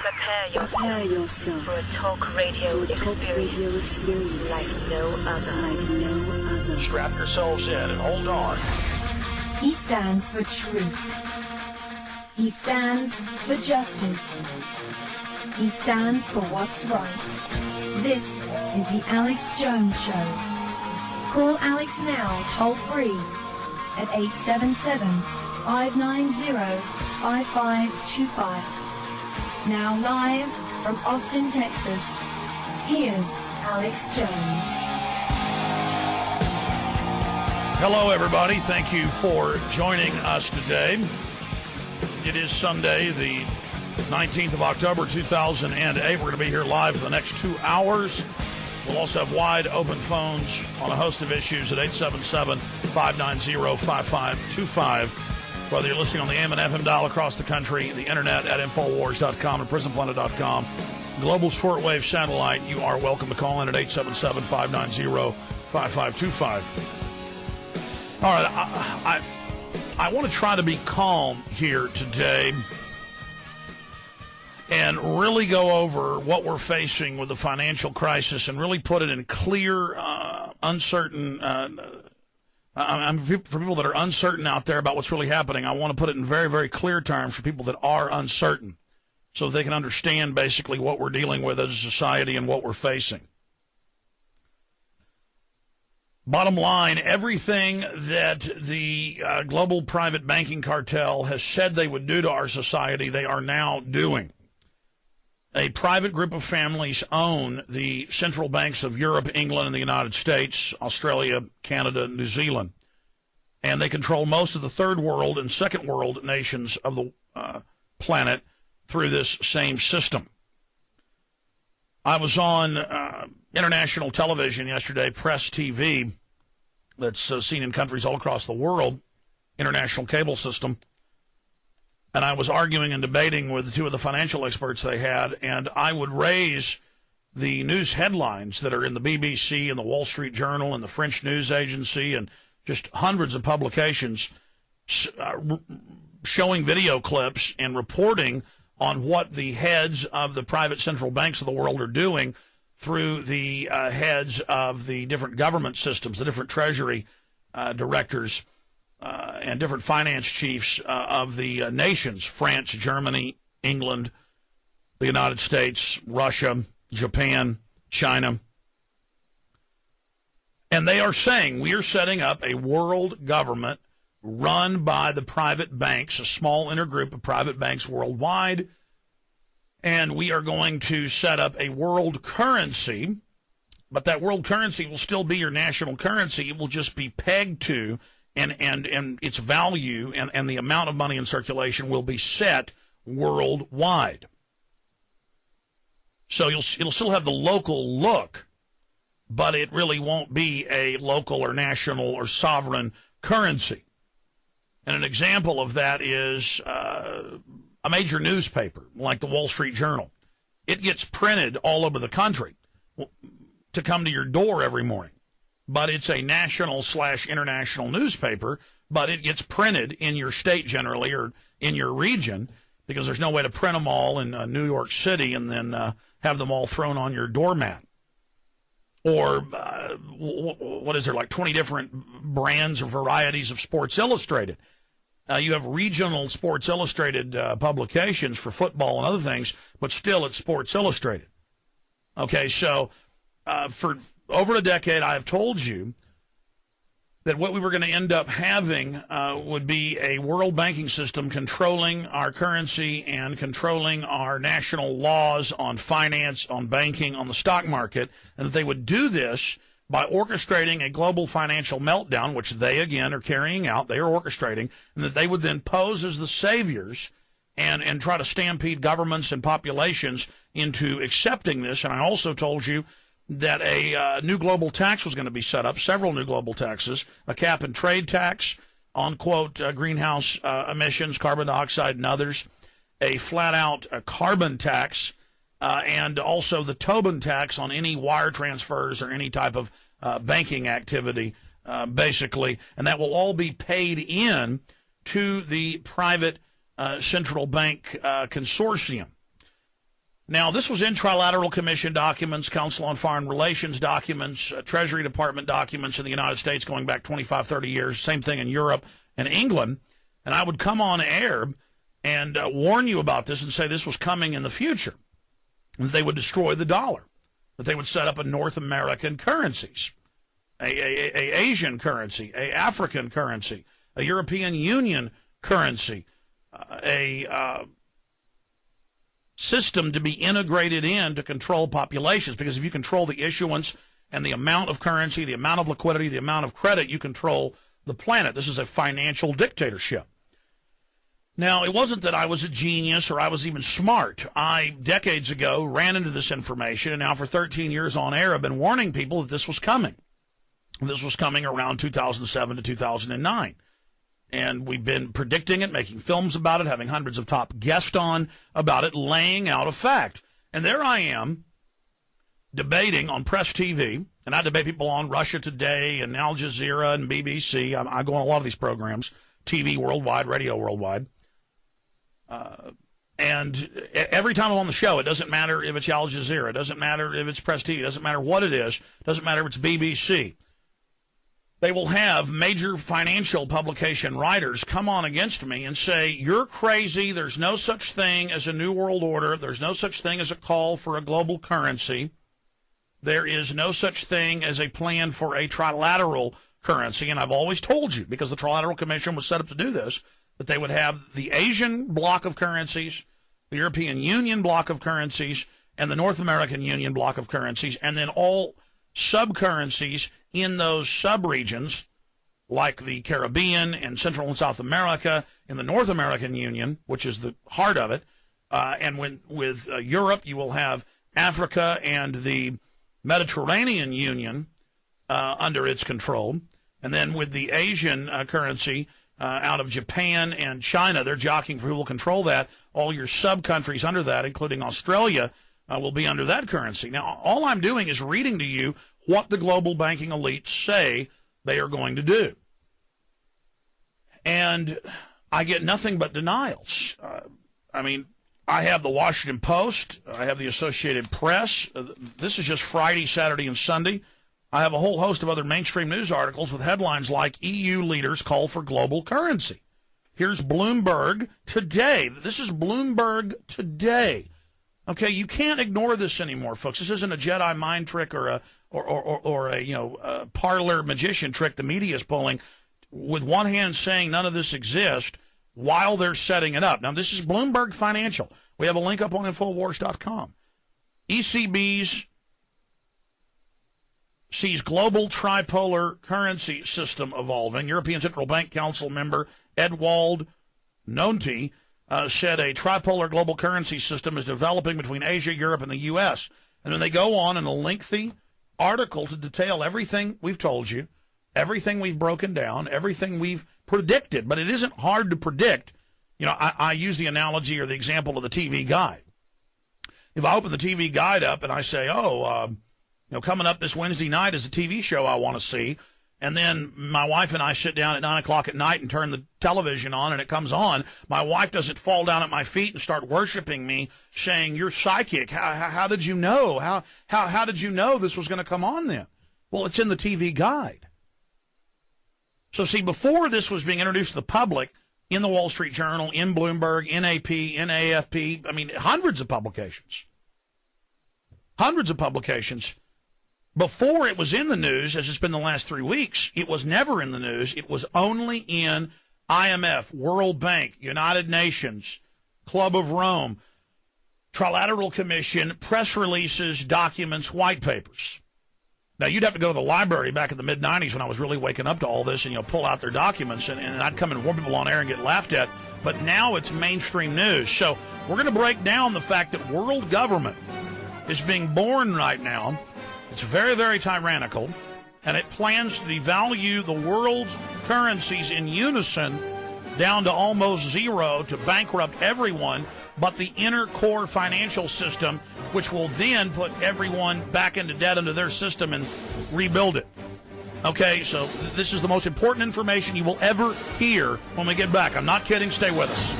Prepare yourself for a talk radio experience like no other. Strap yourselves in and hold on. He stands for truth. He stands for justice. He stands for what's right. This is the Alex Jones Show. Call Alex now, toll free, at 877-590-5525. Now live from Austin, Texas, here's Alex Jones. Hello, everybody. Thank you for joining us today. It is Sunday, the 19th of October, 2008. We're going to be here live for the next 2 hours. We'll also have wide open phones on a host of issues at 877-590-5525. Whether you're listening on the AM and FM dial across the country, the internet at Infowars.com and PrisonPlanet.com, global shortwave satellite, you are welcome to call in at 877-590-5525. All right, I want to try to be calm here today and really go over what we're facing with the financial crisis and really put it in clear, uncertain for people that are uncertain out there about what's really happening. I want to put it in very, very clear terms for people that are uncertain so they can understand basically what we're dealing with as a society and what we're facing. Bottom line, everything that the global private banking cartel has said they would do to our society, they are now doing. A private group of families own the central banks of Europe, England, and the United States, Australia, Canada, and New Zealand. And they control most of the third world and second world nations of the planet through this same system. I was on international television yesterday, Press TV, that's seen in countries all across the world, international cable system. And I was arguing and debating with two of the financial experts they had, and I would raise the news headlines that are in the BBC and the Wall Street Journal and the French news agency and just hundreds of publications showing video clips and reporting on what the heads of the private central banks of the world are doing through the heads of the different government systems, the different treasury directors, and different finance chiefs of the nations, France, Germany, England, the United States, Russia, Japan, China. And they are saying we are setting up a world government run by the private banks, a small intergroup of private banks worldwide, and we are going to set up a world currency, but that world currency will still be your national currency. It will just be pegged to and its value and the amount of money in circulation will be set worldwide. So it'll still have the local look, but it really won't be a local or national or sovereign currency. And an example of that is a major newspaper like the Wall Street Journal. It gets printed all over the country to come to your door every morning. But it's a national/international newspaper, but it gets printed in your state generally or in your region because there's no way to print them all in New York City and then have them all thrown on your doormat. Or what is there, like 20 different brands or varieties of Sports Illustrated. You have regional Sports Illustrated publications for football and other things, but still it's Sports Illustrated. Okay, so for over a decade, I have told you that what we were going to end up having would be a world banking system controlling our currency and controlling our national laws on finance, on banking, on the stock market, and that they would do this by orchestrating a global financial meltdown, which they, again, are carrying out. They are orchestrating, and that they would then pose as the saviors and try to stampede governments and populations into accepting this. And I also told you that a new global tax was going to be set up, several new global taxes, a cap and trade tax on, quote, greenhouse emissions, carbon dioxide and others, a flat-out carbon tax, and also the Tobin tax on any wire transfers or any type of banking activity, basically. And that will all be paid in to the private central bank consortium. Now, this was in Trilateral Commission documents, Council on Foreign Relations documents, Treasury Department documents in the United States going back 25, 30 years, same thing in Europe and England. And I would come on air and warn you about this and say this was coming in the future, that they would destroy the dollar, that they would set up a North American currencies, a Asian currency, a African currency, a European Union currency, a system to be integrated in to control populations. Because if you control the issuance and the amount of currency, the amount of liquidity, the amount of credit, you control the planet. This is a financial dictatorship. Now, it wasn't that I was a genius or I was even smart. I, decades ago, ran into this information, and now for 13 years on air, I've been warning people that this was coming. This was coming around 2007 to 2009. And we've been predicting it, making films about it, having hundreds of top guests on about it, laying out a fact. And there I am, debating on Press TV, and I debate people on Russia Today and Al Jazeera and BBC. I go on a lot of these programs, TV worldwide, radio worldwide. And every time I'm on the show, it doesn't matter if it's Al Jazeera, it doesn't matter if it's Press TV, it doesn't matter what it is, it doesn't matter if it's BBC. They will have major financial publication writers come on against me and say, you're crazy, there's no such thing as a new world order, there's no such thing as a call for a global currency, there is no such thing as a plan for a trilateral currency. And I've always told you, because the Trilateral Commission was set up to do this, that they would have the Asian block of currencies, the European Union block of currencies, and the North American Union block of currencies, and then all sub-currencies in those sub-regions, like the Caribbean and Central and South America, in the North American Union, which is the heart of it. And with Europe, you will have Africa and the Mediterranean Union under its control. And then with the Asian currency out of Japan and China, they're jockeying for who will control that. All your sub-countries under that, including Australia, will be under that currency. Now, all I'm doing is reading to you what the global banking elites say they are going to do. And I get nothing but denials. I have the Washington Post. I have the Associated Press. This is just Friday, Saturday, and Sunday. I have a whole host of other mainstream news articles with headlines like EU leaders call for global currency. Here's Bloomberg today. This is Bloomberg today. Okay, you can't ignore this anymore, folks. This isn't a Jedi mind trick or a parlor magician trick the media is pulling, with one hand saying none of this exists while they're setting it up. Now, this is Bloomberg Financial. We have a link up on Infowars.com. ECB's sees global tripolar currency system evolving. European Central Bank Council member Edwald Nonti said a tripolar global currency system is developing between Asia, Europe, and the U.S. And then they go on in a lengthy article to detail everything we've told you, everything we've broken down, everything we've predicted. But it isn't hard to predict. You know, I use the analogy or the example of the TV guide. If I open the TV guide up and I say, coming up this Wednesday night is a TV show I want to see, and then my wife and I sit down at 9 o'clock at night and turn the television on, and it comes on, my wife doesn't fall down at my feet and start worshiping me, saying, "You're psychic. How did you know? How did you know this was going to come on then?" Well, it's in the TV guide. So, see, before this was being introduced to the public, in the Wall Street Journal, in Bloomberg, in AP, in AFP, hundreds of publications. Hundreds of publications. Before it was in the news, as it's been the last 3 weeks, it was never in the news. It was only in IMF, World Bank, United Nations, Club of Rome, Trilateral Commission, press releases, documents, white papers. Now, you'd have to go to the library back in the mid-'90s when I was really waking up to all this and, pull out their documents, and I'd come and warn people on air and get laughed at. But now it's mainstream news. So we're going to break down the fact that world government is being born right now. It's very, very tyrannical, and it plans to devalue the world's currencies in unison down to almost zero to bankrupt everyone but the inner core financial system, which will then put everyone back into debt into their system and rebuild it. Okay, so this is the most important information you will ever hear when we get back. I'm not kidding. Stay with us.